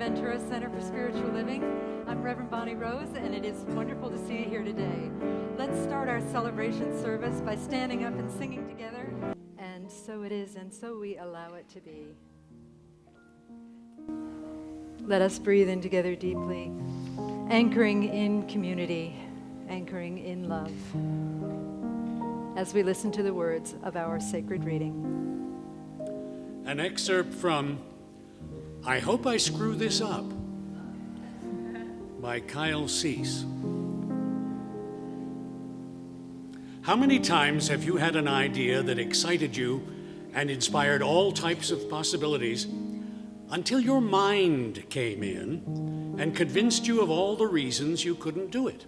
Ventura Center for Spiritual Living. I'm Reverend Bonnie Rose, and it is wonderful to see you here today. Let's start our celebration service by standing up and singing together. And so it is, and so we allow it to be. Let us breathe in together deeply, anchoring in community, anchoring in love, as we listen to the words of our sacred reading. An excerpt from I Hope I Screw This Up by Kyle Cease. How many times have you had an idea that excited you and inspired all types of possibilities until your mind came in and convinced you of all the reasons you couldn't do it?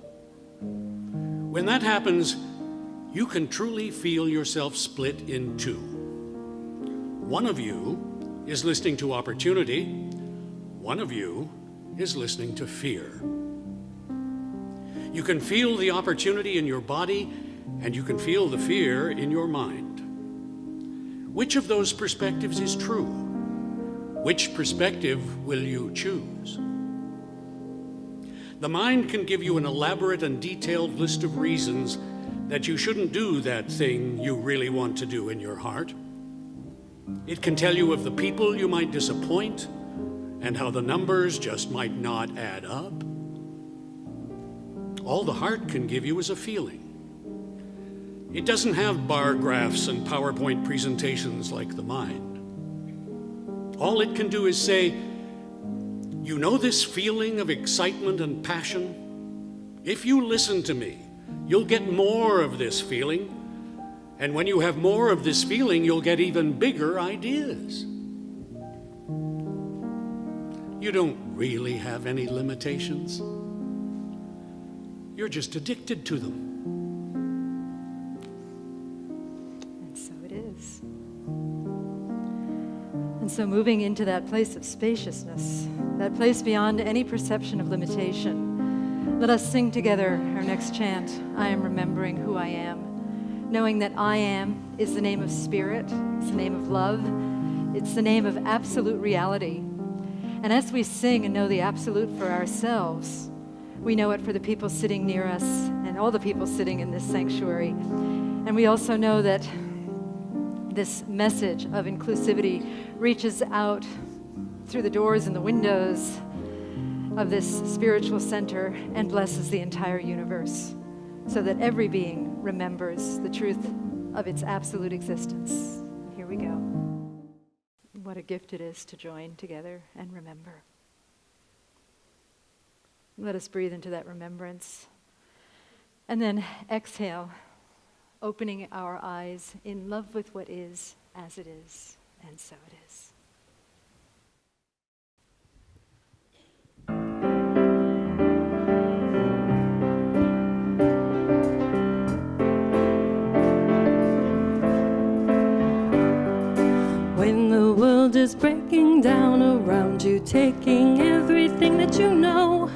When that happens, you can truly feel yourself split in two. One of you is listening to opportunity. One of you is listening to fear. You can feel the opportunity in your body, and you can feel the fear in your mind. Which of those perspectives is true? Which perspective will you choose? The mind can give you an elaborate and detailed list of reasons that you shouldn't do that thing you really want to do in your heart. It can tell you of the people you might disappoint and how the numbers just might not add up. All the heart can give you is a feeling. It doesn't have bar graphs and PowerPoint presentations like the mind. All it can do is say, you know this feeling of excitement and passion? If you listen to me, you'll get more of this feeling. And when you have more of this feeling, you'll get even bigger ideas. You don't really have any limitations. You're just addicted to them. And so it is. And so moving into that place of spaciousness, that place beyond any perception of limitation, let us sing together our next chant, I am remembering who I am. Knowing that I am is the name of spirit, it's the name of love, it's the name of absolute reality. And as we sing and know the absolute for ourselves, we know it for the people sitting near us and all the people sitting in this sanctuary. And we also know that this message of inclusivity reaches out through the doors and the windows of this spiritual center and blesses the entire universe, so that every being remembers the truth of its absolute existence. Here we go. What a gift it is to join together and remember. Let us breathe into that remembrance. And then exhale, opening our eyes in love with what is as it is, and so it is. When the world is breaking down around you, taking everything that you know,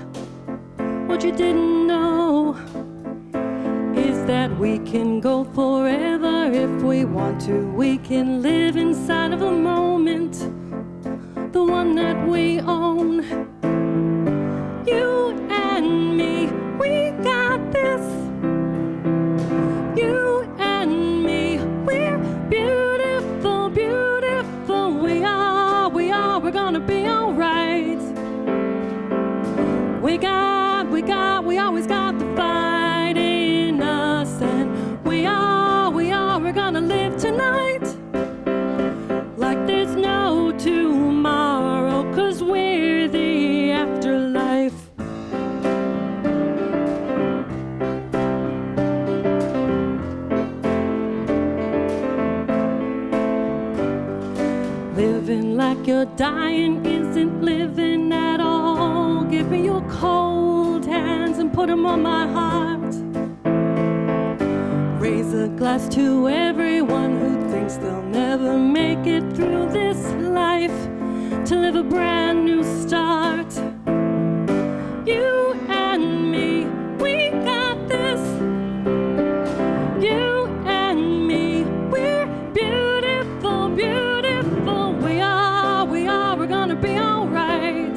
what you didn't know is that we can go forever if we want to. We can live inside of a moment, the one that we own. You and me, we got this. You and me, we're beautiful, beautiful. We're gonna be alright. We always got the fight in us, and we're gonna live tonight like there's no tomorrow, 'cause we're the afterlife. Living like you're dying isn't living at all. Give me your cold hands and put them on my heart. Raise a glass to everyone who thinks they'll never make it through this life, to live a brand new start. You and me, we got this. You and me, we're beautiful, beautiful. We're gonna be alright.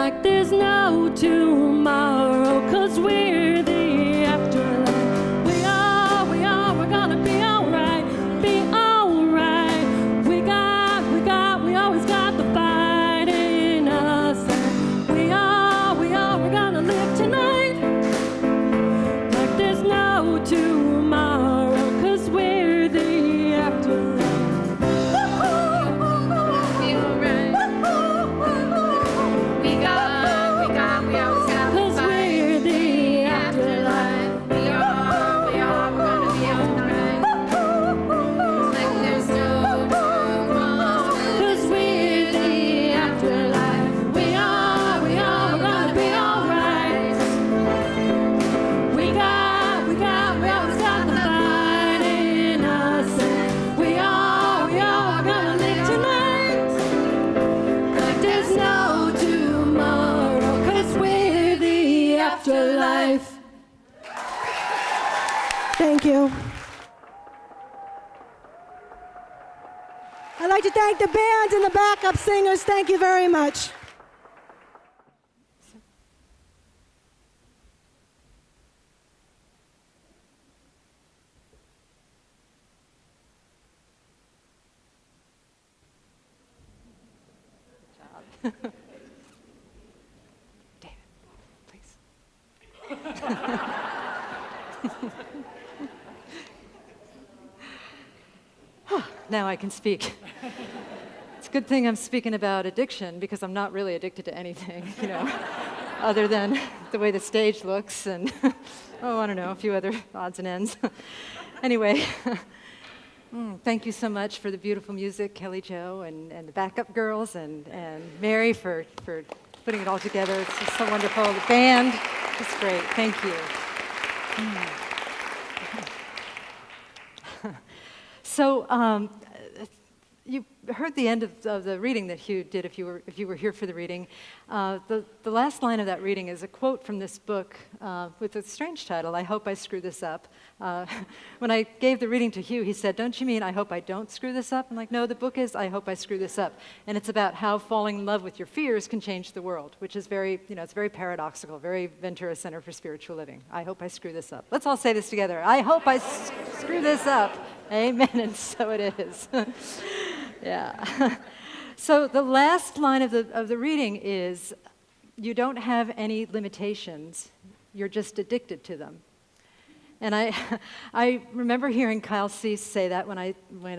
like there's no tomorrow, 'cause we're the afterlife. We're gonna be alright, be alright. We always got the fight in us. We're gonna live tonight like there's no tomorrow, 'cause we're the afterlife. Afterlife. Thank you. I'd like to thank the bands and the backup singers. Thank you very much. Now I can speak. It's a good thing I'm speaking about addiction, because I'm not really addicted to anything, other than the way the stage looks and, I don't know, a few other odds and ends. Anyway, thank you so much for the beautiful music, Kelly Jo and the backup girls, and Mary for putting it all together. It's just so wonderful. The band, it's great. Thank you. So you heard the end of the reading that Hugh did if you were here for the reading. The last line of that reading is a quote from this book with a strange title, I Hope I Screw This Up. When I gave the reading to Hugh, he said, "Don't you mean I hope I don't screw this up?" I'm like, no, the book is I Hope I Screw This Up. And it's about how falling in love with your fears can change the world, which is very, it's very paradoxical, very Ventura Center for Spiritual Living. I hope I screw this up. Let's all say this together. I hope I screw this up. Amen, and so it is. Yeah. So the last line of the reading is, you don't have any limitations, you're just addicted to them. And I remember hearing Kyle Cease say that when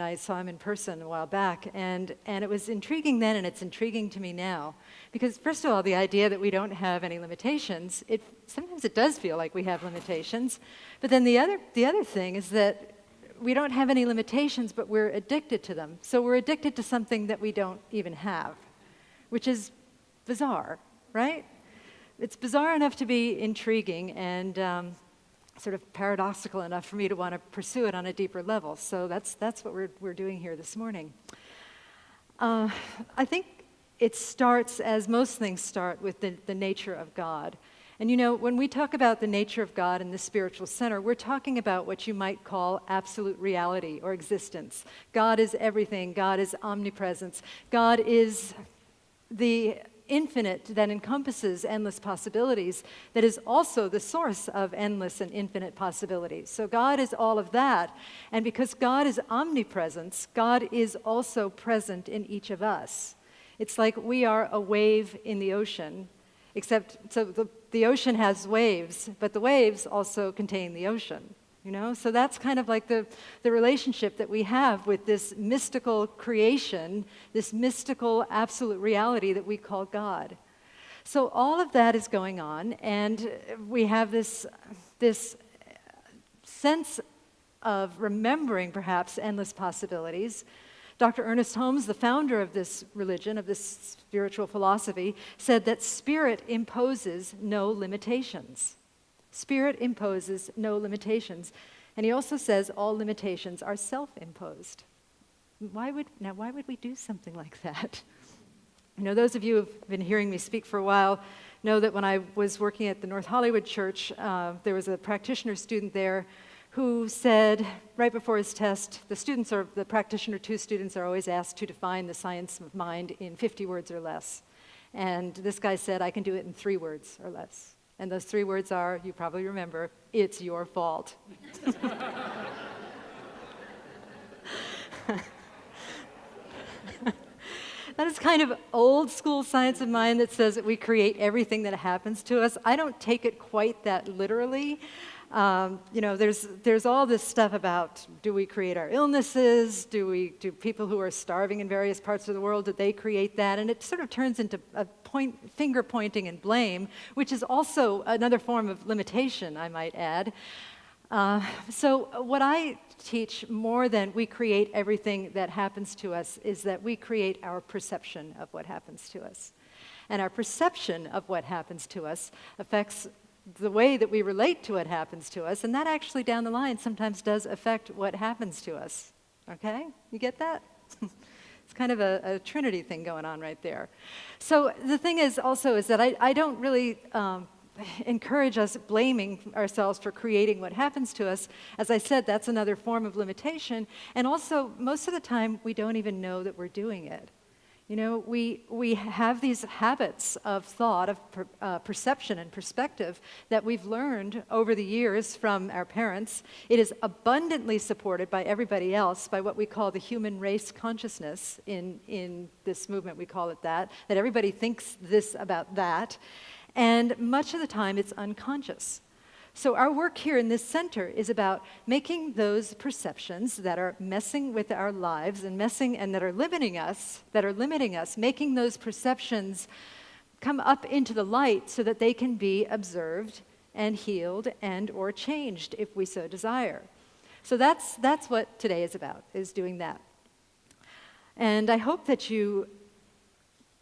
I saw him in person a while back, and it was intriguing then, and it's intriguing to me now, because first of all, the idea that we don't have any limitations, sometimes it does feel like we have limitations, but then the other thing is that we don't have any limitations, but we're addicted to them. So we're addicted to something that we don't even have, which is bizarre, right? It's bizarre enough to be intriguing and sort of paradoxical enough for me to want to pursue it on a deeper level. So that's what we're doing here this morning. I think it starts, as most things start, with the nature of God. And when we talk about the nature of God in the spiritual center, we're talking about what you might call absolute reality or existence. God is everything. God is omnipresence. God is the infinite that encompasses endless possibilities, that is also the source of endless and infinite possibilities. So God is all of that. And because God is omnipresence, God is also present in each of us. It's like we are a wave in the ocean, except the ocean has waves, but the waves also contain the ocean, So that's kind of like the relationship that we have with this mystical creation, this mystical absolute reality that we call God. So all of that is going on, and we have this sense of remembering perhaps endless possibilities. Dr. Ernest Holmes, the founder of this religion, of this spiritual philosophy, said that spirit imposes no limitations. Spirit imposes no limitations. And he also says all limitations are self-imposed. Why would we do something like that? Those of you who've been hearing me speak for a while know that when I was working at the North Hollywood Church, there was a practitioner student there who said, right before his test, the practitioner 2 students are always asked to define the science of mind in 50 words or less. And this guy said, I can do it in 3 words or less. And those 3 words are, you probably remember, it's your fault. That is kind of old school science of mine that says that we create everything that happens to us. I don't take it quite that literally. There's all this stuff about, do we create our illnesses? Do people who are starving in various parts of the world, did they create that? And it sort of turns into a finger pointing and blame, which is also another form of limitation, I might add. So what I teach, more than we create everything that happens to us, is that we create our perception of what happens to us. And our perception of what happens to us affects the way that we relate to what happens to us, and that actually down the line sometimes does affect what happens to us. Okay? You get that? It's kind of a Trinity thing going on right there. So the thing is also is that I don't really encourage us blaming ourselves for creating what happens to us. As I said, that's another form of limitation. And also, most of the time, we don't even know that we're doing it. You know, we have these habits of thought, of perception and perspective that we've learned over the years from our parents. It is abundantly supported by everybody else, by what we call the human race consciousness. In this movement, we call it that everybody thinks this about that. And much of the time, it's unconscious. So our work here in this center is about making those perceptions that are messing with our lives and that are limiting us, making those perceptions come up into the light so that they can be observed and healed and or changed if we so desire. So that's what today is about, is doing that. And I hope that you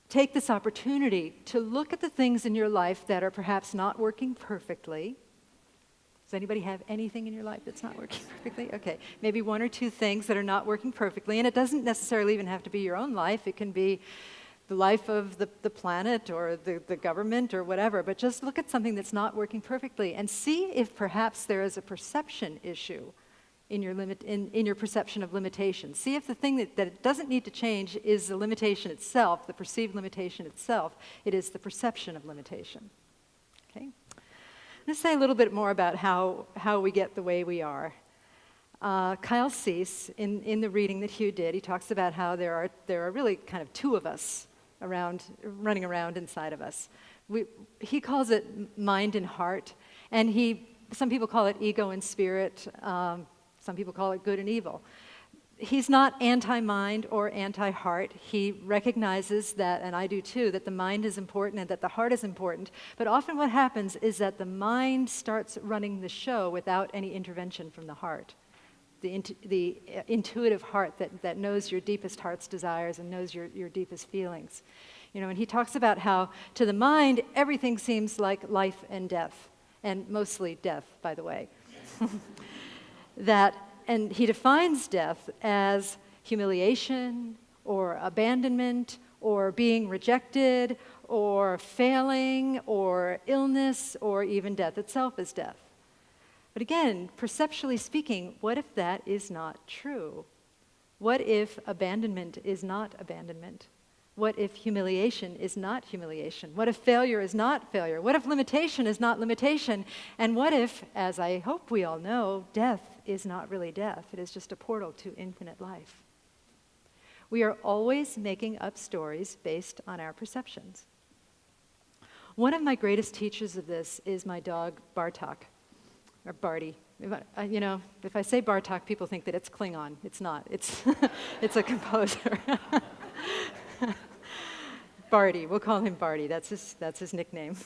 take this opportunity to look at the things in your life that are perhaps not working perfectly. Does anybody have anything in your life that's not working perfectly? Okay, maybe 1 or 2 things that are not working perfectly, and it doesn't necessarily even have to be your own life. It can be the life of the planet or the government or whatever, but just look at something that's not working perfectly and see if perhaps there is a perception issue in your perception of limitation. See if the thing that it doesn't need to change is the limitation itself, the perceived limitation itself. It is the perception of limitation. Okay? I'm going to say a little bit more about how we get the way we are. Kyle Cease, in the reading that Hugh did, he talks about how there are really kind of 2 of us running around inside of us. He calls it mind and heart, and some people call it ego and spirit. Some people call it good and evil. He's not anti-mind or anti-heart. He recognizes that, and I do too, that the mind is important and that the heart is important. But often what happens is that the mind starts running the show without any intervention from the heart. The intuitive heart that knows your deepest heart's desires and knows your deepest feelings. You know, and he talks about how to the mind, everything seems like life and death, and mostly death, by the way. And he defines death as humiliation or abandonment or being rejected or failing or illness or even death itself is death. But again, perceptually speaking, what if that is not true? What if abandonment is not abandonment? What if humiliation is not humiliation? What if failure is not failure? What if limitation is not limitation? And what if, as I hope we all know, death is not really death? It is just a portal to infinite life. We are always making up stories based on our perceptions. One of my greatest teachers of this is my dog, Bartok, or Barty. If I say Bartok, people think that it's Klingon. It's not. It's a composer. Barty, we'll call him Barty. That's his nickname.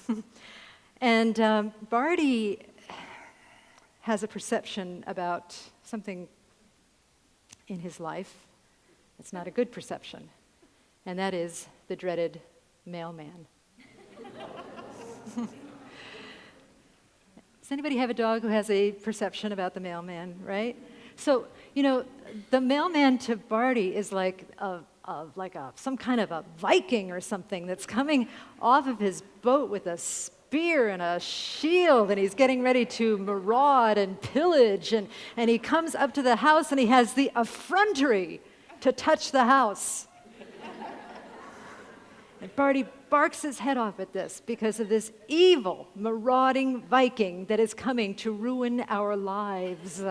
And Barty has a perception about something in his life that's not a good perception, and that is the dreaded mailman. Does anybody have a dog who has a perception about the mailman, right? So, the mailman to Barty is like some kind of a Viking or something that's coming off of his boat with a spear and a shield, and he's getting ready to maraud and pillage, and he comes up to the house and he has the effrontery to touch the house. And Barty barks his head off at this because of this evil, marauding Viking that is coming to ruin our lives.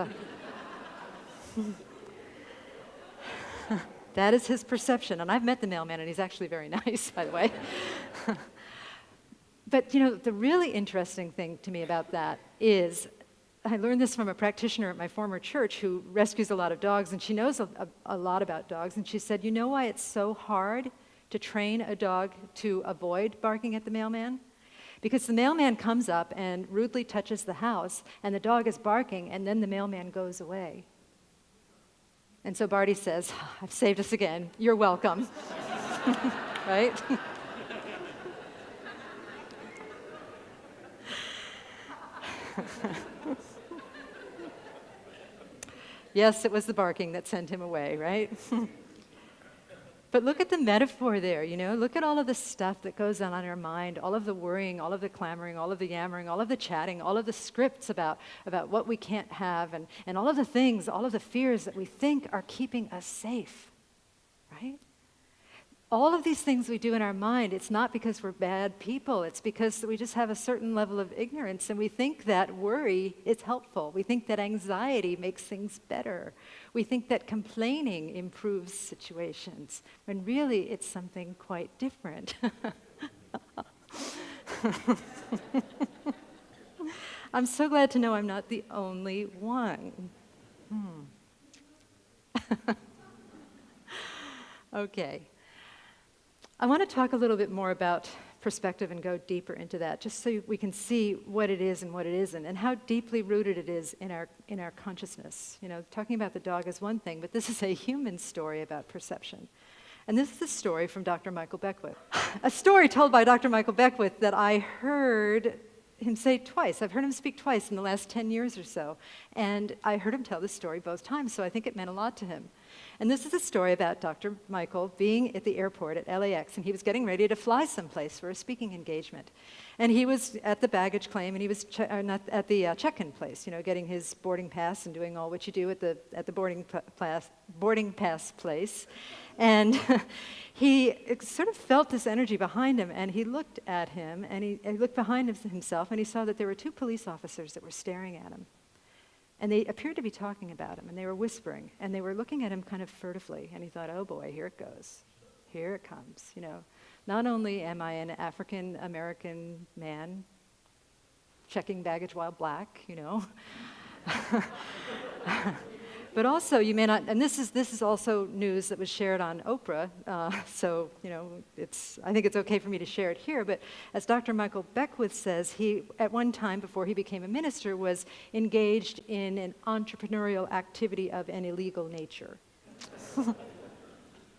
That is his perception. And I've met the mailman, and he's actually very nice, by the way. But, the really interesting thing to me about that is, I learned this from a practitioner at my former church who rescues a lot of dogs, and she knows a lot about dogs. And she said, you know why it's so hard to train a dog to avoid barking at the mailman? Because the mailman comes up and rudely touches the house, and the dog is barking, and then the mailman goes away. And so Barty says, I've saved us again. You're welcome. Right? Yes, it was the barking that sent him away, right? But look at the metaphor there, Look at all of the stuff that goes on in our mind, all of the worrying, all of the clamoring, all of the yammering, all of the chatting, all of the scripts about what we can't have, and all of the things, all of the fears that we think are keeping us safe, right? All of these things we do in our mind, it's not because we're bad people. It's because we just have a certain level of ignorance, and we think that worry is helpful. We think that anxiety makes things better. We think that complaining improves situations, when really it's something quite different. I'm so glad to know I'm not the only one. Okay. I want to talk a little bit more about perspective and go deeper into that, just so we can see what it is and what it isn't, and how deeply rooted it is in our consciousness. Talking about the dog is one thing, but this is a human story about perception. And this is a story from Dr. Michael Beckwith. A story told by Dr. Michael Beckwith that I heard him say twice. I've heard him speak twice in the last 10 years or so. And I heard him tell this story both times, so I think it meant a lot to him. And this is a story about Dr. Michael being at the airport at LAX, and he was getting ready to fly someplace for a speaking engagement. And he was at the baggage claim, and he was not at the check-in place, getting his boarding pass and doing all what you do at the boarding pass place. And he sort of felt this energy behind him, and he looked at him, and he looked behind himself, and he saw that there were two police officers that were staring at him. And they appeared to be talking about him, and they were whispering, and they were looking at him kind of furtively. And he thought, oh boy, here it goes. Here it comes. Not only am I an African-American man checking baggage while black, but also you may not, and this is also news that was shared on Oprah, so I think it's okay for me to share it here. But as Dr. Michael Beckwith says, he at one time before he became a minister was engaged in an entrepreneurial activity of an illegal nature,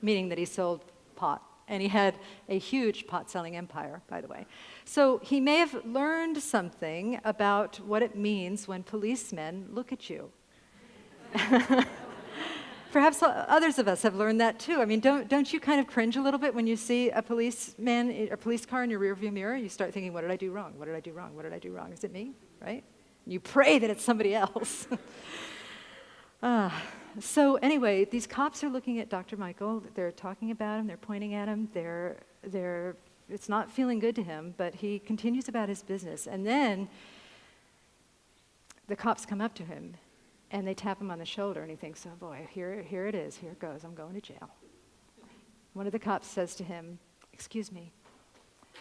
meaning that he sold pot. And he had a huge pot-selling empire, by the way. So he may have learned something about what it means when policemen look at you. Perhaps others of us have learned that too. I mean, don't you kind of cringe a little bit when you see a policeman or police car in your rearview mirror? You start thinking, what did I do wrong? What did I do wrong? What did I do wrong? Is it me? Right? And you pray that it's somebody else. So anyway, these cops are looking at Dr. Michael. They're talking about him. They're pointing at him. It's not feeling good to him, but he continues about his business. And then the cops come up to him, and they tap him on the shoulder, and he thinks, oh boy, here it is. Here it goes. I'm going to jail. One of the cops says to him, excuse me,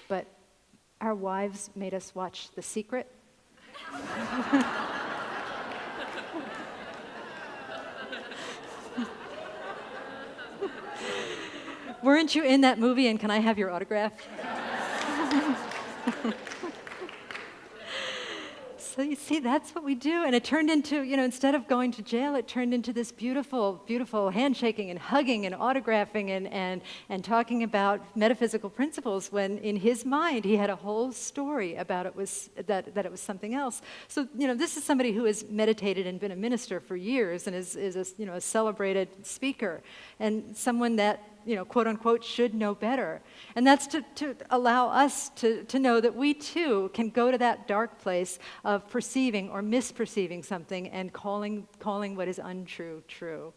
but our wives made us watch The Secret. Weren't you in that movie, and can I have your autograph? So you see, that's what we do. And it turned into, instead of going to jail, it turned into this beautiful, beautiful handshaking and hugging and autographing and talking about metaphysical principles, when in his mind he had a whole story about it was it was something else. So, this is somebody who has meditated and been a minister for years and is a celebrated speaker, and someone that, quote unquote, should know better. And that's to allow us to know that we too can go to that dark place of perceiving or misperceiving something and calling what is untrue true.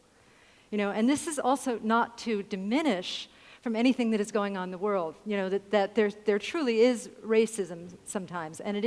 And this is also not to diminish from anything that is going on in the world. You know, that there truly is racism sometimes, and it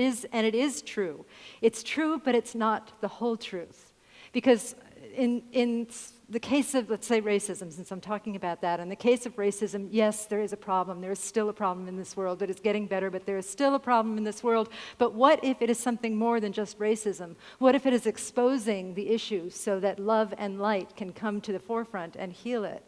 is true. It's true, but it's not the whole truth. Because in the case of, let's say, racism, since I'm talking about that, in the case of racism, yes, there is a problem. There is still a problem in this world. It is getting better, but there is still a problem in this world. But what if it is something more than just racism? What if it is exposing the issue so that love and light can come to the forefront and heal it?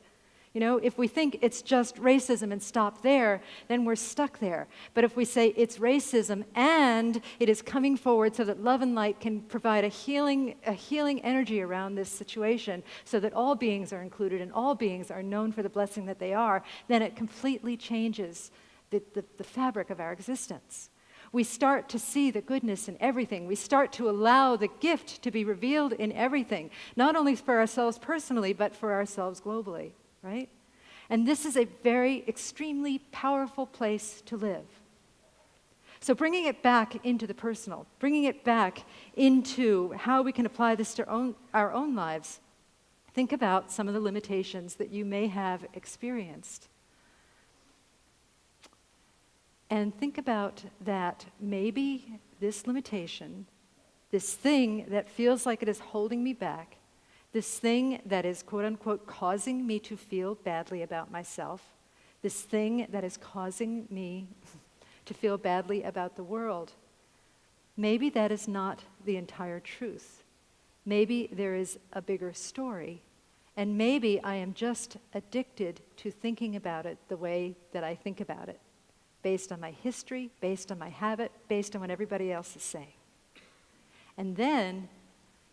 You know, if we think it's just racism and stop there, then we're stuck there. But if we say it's racism and it is coming forward so that love and light can provide a healing energy around this situation so that all beings are included and all beings are known for the blessing that they are, then it completely changes the fabric of our existence. We start to see the goodness in everything. We start to allow the gift to be revealed in everything, not only for ourselves personally, but for ourselves globally. Right? And this is a very extremely powerful place to live. So bringing it back into the personal, bringing it back into how we can apply this to our own lives, think about some of the limitations that you may have experienced. And think about that maybe this limitation, this thing that feels like it is holding me back, this thing that is, quote unquote, causing me to feel badly about myself, this thing that is causing me to feel badly about the world, maybe that is not the entire truth. Maybe there is a bigger story, and maybe I am just addicted to thinking about it the way that I think about it, based on my history, based on my habit, based on what everybody else is saying. And then,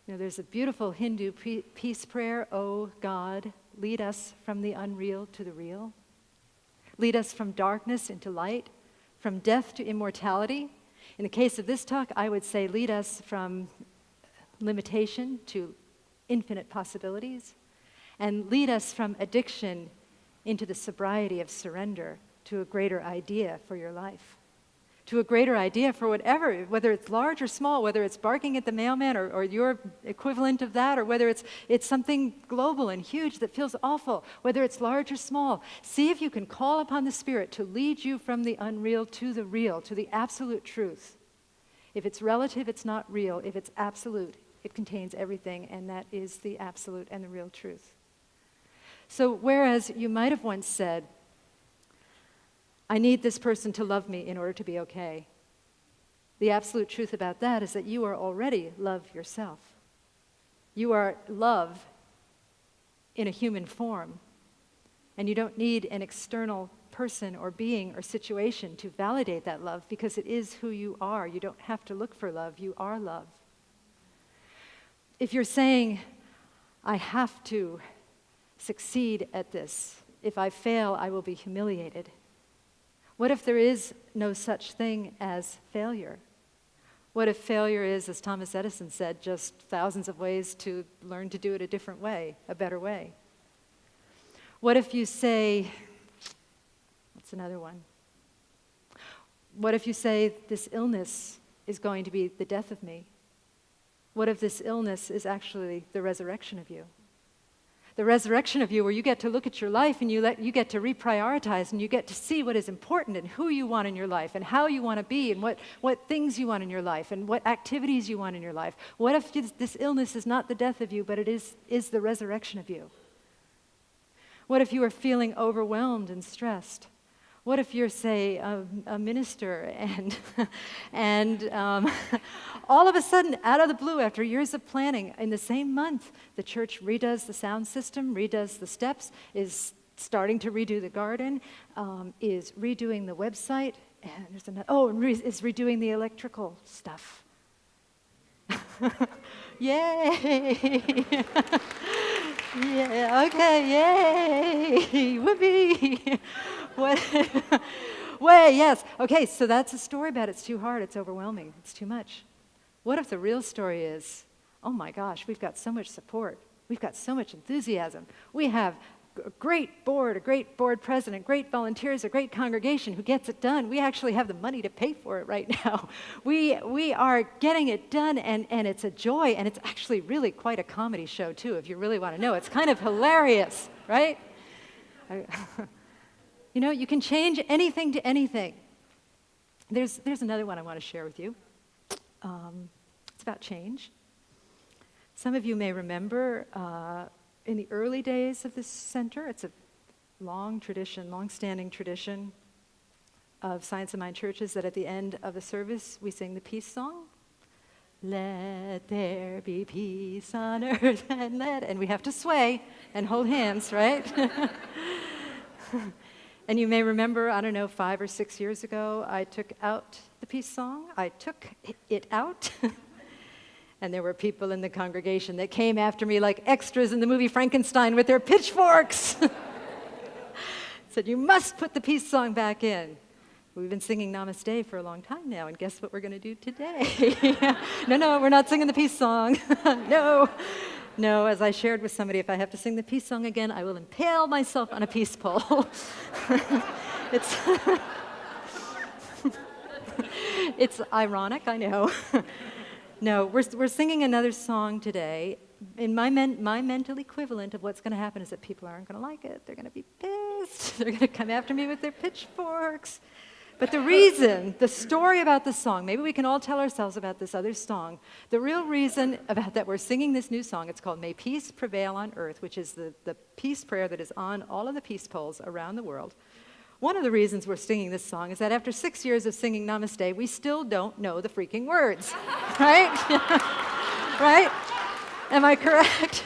you know, there's a beautiful Hindu peace prayer, "Oh God, lead us from the unreal to the real. Lead us from darkness into light, from death to immortality." In the case of this talk, I would say lead us from limitation to infinite possibilities, and lead us from addiction into the sobriety of surrender to a greater idea for your life. To a greater idea for whatever, whether it's large or small, whether it's barking at the mailman or your equivalent of that, or whether it's something global and huge that feels awful, whether it's large or small. See if you can call upon the Spirit to lead you from the unreal to the real, to the absolute truth. If it's relative, it's not real. If it's absolute, it contains everything, and that is the absolute and the real truth. So whereas you might have once said, I need this person to love me in order to be okay, the absolute truth about that is that you are already love yourself. You are love in a human form, and you don't need an external person or being or situation to validate that love, because it is who you are. You don't have to look for love. You are love. If you're saying, I have to succeed at this, if I fail, I will be humiliated, what if there is no such thing as failure? What if failure is, as Thomas Edison said, just thousands of ways to learn to do it a different way, a better way? What if you say, what's another one? What if you say, this illness is going to be the death of me? What if this illness is actually the resurrection of you? The resurrection of you, where you get to look at your life and you get to reprioritize, and you get to see what is important and who you want in your life and how you want to be and what things you want in your life and what activities you want in your life. What if this illness is not the death of you, but it is the resurrection of you? What if you are feeling overwhelmed and stressed? What if you're, say, a minister and all of a sudden, out of the blue, after years of planning, in the same month, the church redoes the sound system, redoes the steps, is starting to redo the garden, is redoing the website, and there's another, is redoing the electrical stuff. Yay! Yeah, okay, yay! Whoopee! What? Wait, yes. Okay, so that's a story about it's too hard, it's overwhelming, it's too much. What if the real story is, oh my gosh, we've got so much support, we've got so much enthusiasm, we have a great board president, great volunteers, a great congregation who gets it done. We actually have the money to pay for it right now. We are getting it done, and it's a joy, and it's actually really quite a comedy show too, if you really want to know. It's kind of hilarious, right? You know, you can change anything to anything. There's another one I want to share with you. It's about change. Some of you may remember in the early days of this center, it's a long-standing tradition of Science of Mind churches that at the end of the service we sing the peace song. Let there be peace on earth and we have to sway and hold hands, right? And you may remember, I don't know, 5 or 6 years ago, I took out the peace song. I took it out. And there were people in the congregation that came after me like extras in the movie Frankenstein with their pitchforks. Said, you must put the peace song back in. We've been singing Namaste for a long time now, and guess what we're going to do today? No, we're not singing the peace song. No, as I shared with somebody, if I have to sing the peace song again, I will impale myself on a peace pole. It's ironic, I know. No, we're singing another song today. In my mental equivalent of what's going to happen is that people aren't going to like it. They're going to be pissed. They're going to come after me with their pitchforks. But the story about the song, maybe we can all tell ourselves about this other song. The real reason about that we're singing this new song, it's called May Peace Prevail on Earth, which is the peace prayer that is on all of the peace poles around the world. One of the reasons we're singing this song is that after 6 years of singing Namaste, we still don't know the freaking words, right? Right? Am I correct?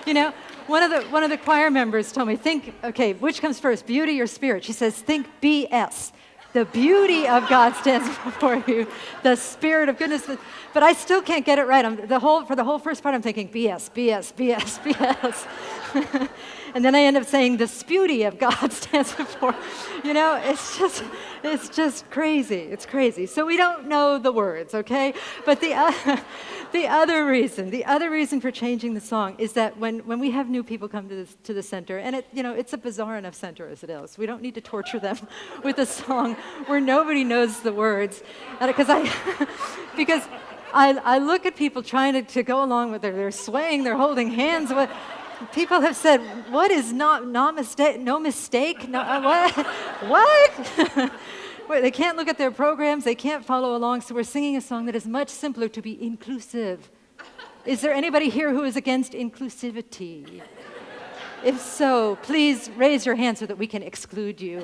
You know, one of the choir members told me, okay, which comes first, beauty or spirit? She says, think BS. The beauty of God stands before you, the spirit of goodness. But I still can't get it right. For the whole first part, I'm thinking BS, BS, BS, BS. And then I end up saying the beauty of God stands before. You know, it's just crazy. It's crazy. So we don't know the words, okay? But the other reason for changing the song is that when we have new people come to the center, and it's a bizarre enough center as it is. We don't need to torture them with a song where nobody knows the words, because I look at people trying to go along with they're swaying, they're holding hands. People have said, "What is no mistake? No mistake? No, what? What?" They can't look at their programs. They can't follow along. So we're singing a song that is much simpler to be inclusive. Is there anybody here who is against inclusivity? If so, please raise your hand so that we can exclude you.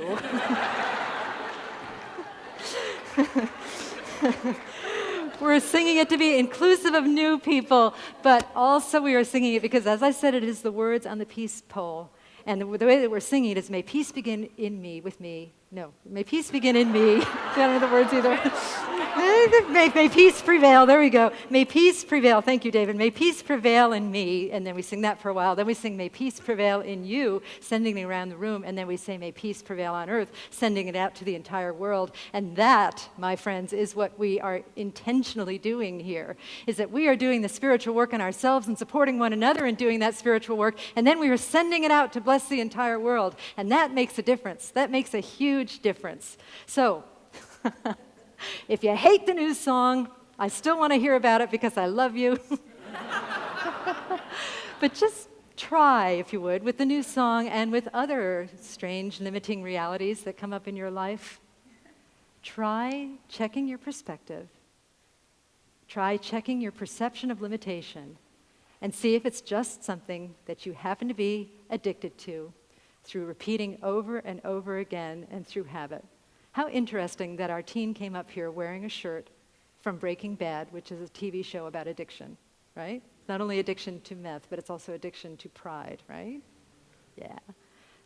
We're singing it to be inclusive of new people, but also we are singing it because, as I said, it is the words on the peace pole. And the way that we're singing it is, may peace begin in me, with me. No, may peace begin in me. I don't know the words either. May peace prevail. There we go. May peace prevail. Thank you, David. May peace prevail in me. And then we sing that for a while. Then we sing, may peace prevail in you, sending it around the room. And then we say, may peace prevail on earth, sending it out to the entire world. And that, my friends, is what we are intentionally doing here, is that we are doing the spiritual work on ourselves and supporting one another in doing that spiritual work. And then we are sending it out to bless the entire world. And that makes a difference. That makes a huge difference. So, if you hate the new song, I still want to hear about it because I love you. But just try, if you would, with the new song and with other strange limiting realities that come up in your life. Try checking your perspective. Try checking your perception of limitation and see if it's just something that you happen to be addicted to through repeating over and over again and through habit. How interesting that our teen came up here wearing a shirt from Breaking Bad, which is a TV show about addiction, right? Not only addiction to meth, but it's also addiction to pride, right? Yeah.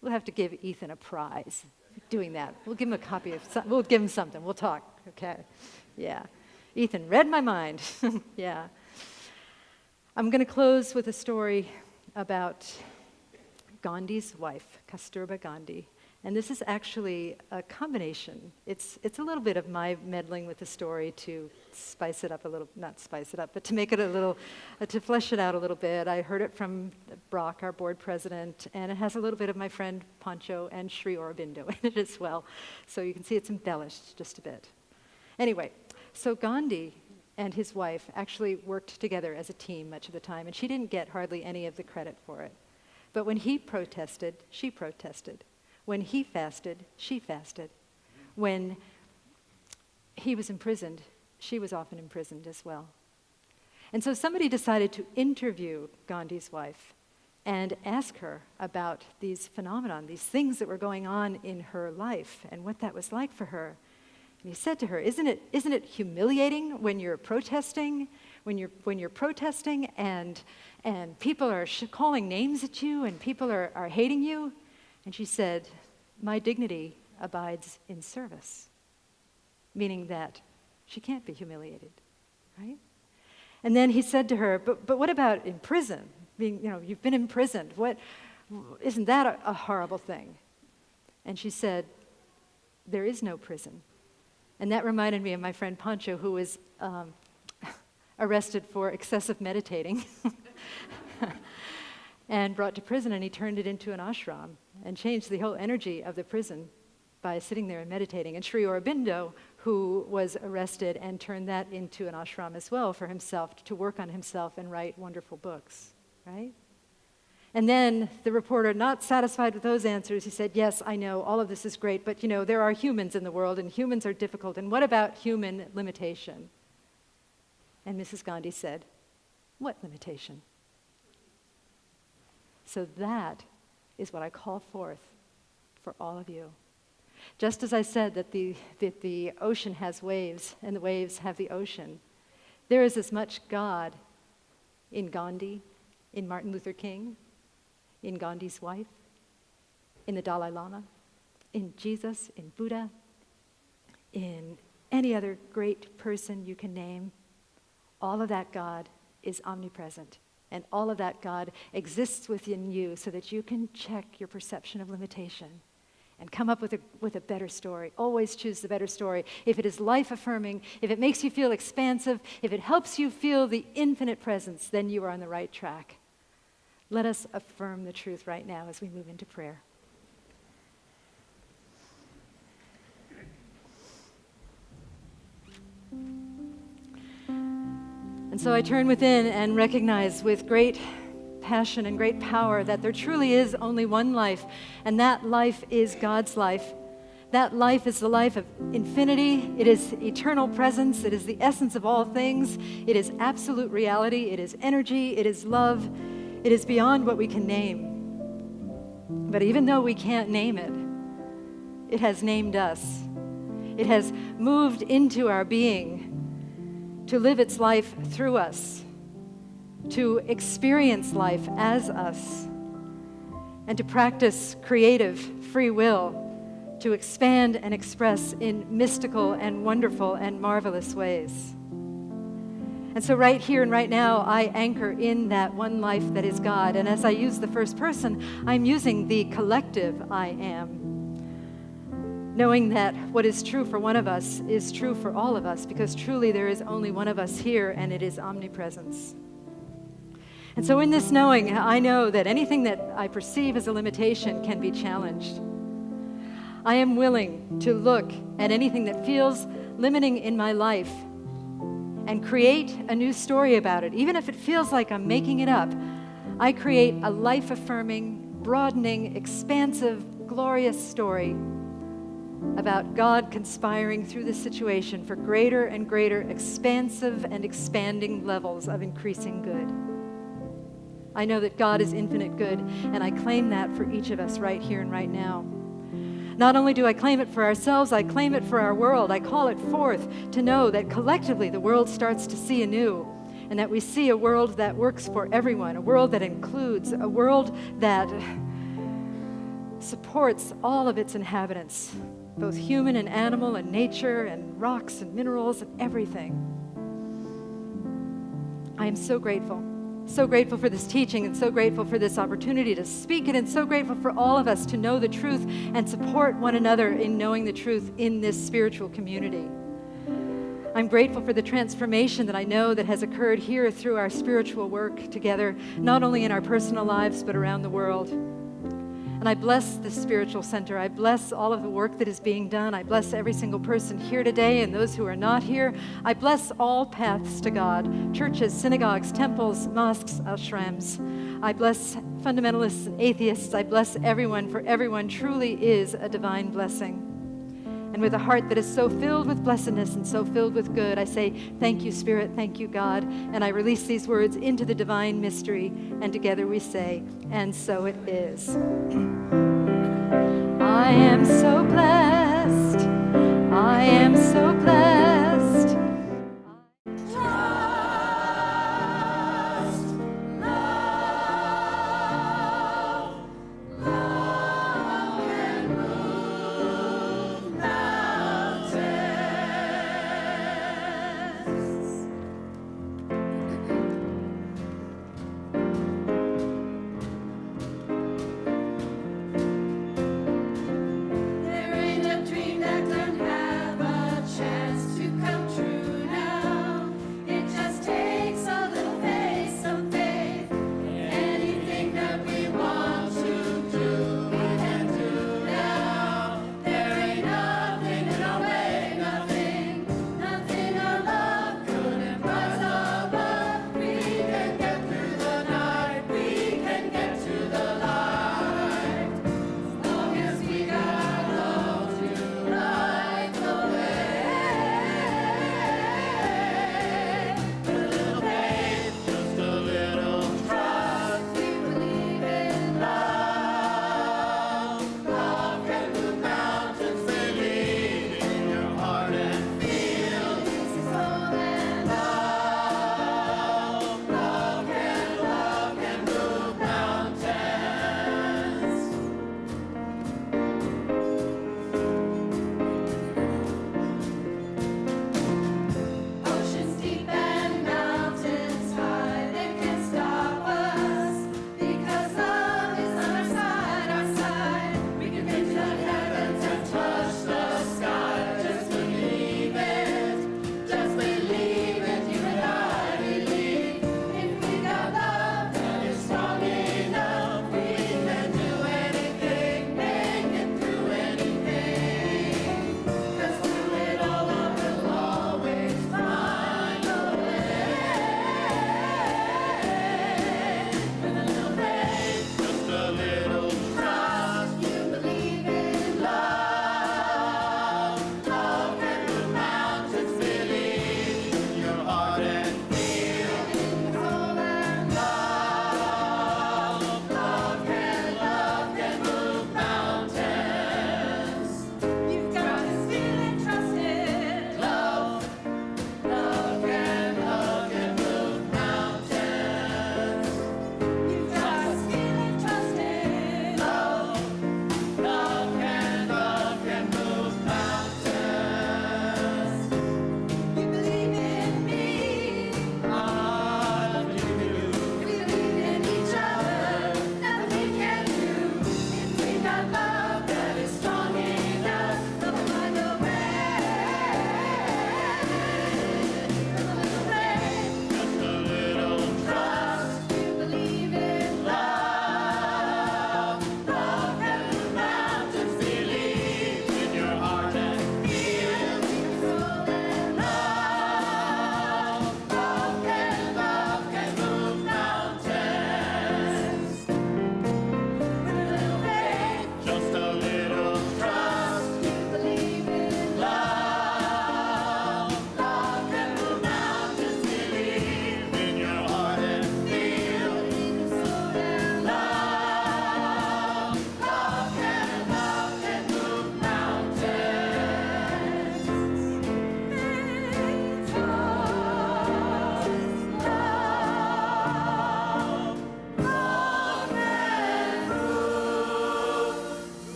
We'll have to give Ethan a prize for doing that. We'll give him a copy of something. We'll give him something. We'll talk, okay? Yeah. Ethan read my mind. Yeah. I'm going to close with a story about Gandhi's wife, Kasturba Gandhi. And this is actually a combination. It's a little bit of my meddling with the story to spice it up a little, not spice it up, but to make it a little, to flesh it out a little bit. I heard it from Brock, our board president, and it has a little bit of my friend Pancho and Sri Aurobindo in it as well. So you can see it's embellished just a bit. Anyway, so Gandhi and his wife actually worked together as a team much of the time, and she didn't get hardly any of the credit for it. But when he protested, she protested. When he fasted, she fasted. When he was imprisoned, she was often imprisoned as well. And so somebody decided to interview Gandhi's wife and ask her about these phenomena, these things that were going on in her life and what that was like for her. And he said to her, isn't it humiliating when you're protesting, when you're protesting and people are calling names at you and people are hating you? And she said, my dignity abides in service, meaning that she can't be humiliated, right? And then he said to her, but what about in prison? You've been imprisoned. Isn't that a horrible thing? And she said, there is no prison. And that reminded me of my friend Pancho, who was arrested for excessive meditating and brought to prison, and he turned it into an ashram and changed the whole energy of the prison by sitting there and meditating. And Sri Aurobindo, who was arrested and turned that into an ashram as well for himself, to work on himself and write wonderful books, right? And then the reporter, not satisfied with those answers, he said, yes, I know, all of this is great, but there are humans in the world, and humans are difficult, and what about human limitation? And Mrs. Gandhi said, what limitation? So that is what I call forth for all of you. Just as I said that the ocean has waves, and the waves have the ocean, there is as much God in Gandhi, in Martin Luther King, in Gandhi's wife, in the Dalai Lama, in Jesus, in Buddha, in any other great person you can name. All of that God is omnipresent, and all of that God exists within you so that you can check your perception of limitation and come up with a better story. Always choose the better story. If it is life-affirming, if it makes you feel expansive, if it helps you feel the infinite presence, then you are on the right track. Let us affirm the truth right now as we move into prayer. And so I turn within and recognize with great passion and great power that there truly is only one life, and that life is God's life. That life is the life of infinity. It is eternal presence. It is the essence of all things. It is absolute reality. It is energy. It is love. It is beyond what we can name. But even though we can't name it, it has named us. It has moved into our being to live its life through us, to experience life as us, and to practice creative free will, to expand and express in mystical and wonderful and marvelous ways. And so right here and right now, I anchor in that one life that is God. And as I use the first person, I'm using the collective I am, knowing that what is true for one of us is true for all of us, because truly there is only one of us here, and it is omnipresence. And so in this knowing, I know that anything that I perceive as a limitation can be challenged. I am willing to look at anything that feels limiting in my life and create a new story about it. Even if it feels like I'm making it up, I create a life-affirming, broadening, expansive, glorious story about God conspiring through this situation for greater and greater expansive and expanding levels of increasing good. I know that God is infinite good, and I claim that for each of us right here and right now. Not only do I claim it for ourselves, I claim it for our world. I call it forth to know that collectively the world starts to see anew, and that we see a world that works for everyone, a world that includes, a world that supports all of its inhabitants, both human and animal and nature and rocks and minerals and everything. I am so grateful for this teaching, and so grateful for this opportunity to speak it, and so grateful for all of us to know the truth and support one another in knowing the truth in this spiritual community. I'm grateful for the transformation that I know that has occurred here through our spiritual work together, not only in our personal lives, but around the world. And I bless the spiritual center. I bless all of the work that is being done. I bless every single person here today and those who are not here. I bless all paths to God, churches, synagogues, temples, mosques, ashrams. I bless fundamentalists and atheists. I bless everyone, for everyone truly is a divine blessing. And with a heart that is so filled with blessedness and so filled with good, I say, thank you, Spirit, thank you, God. And I release these words into the divine mystery, and together we say, and so it is. I am so blessed. I am so blessed.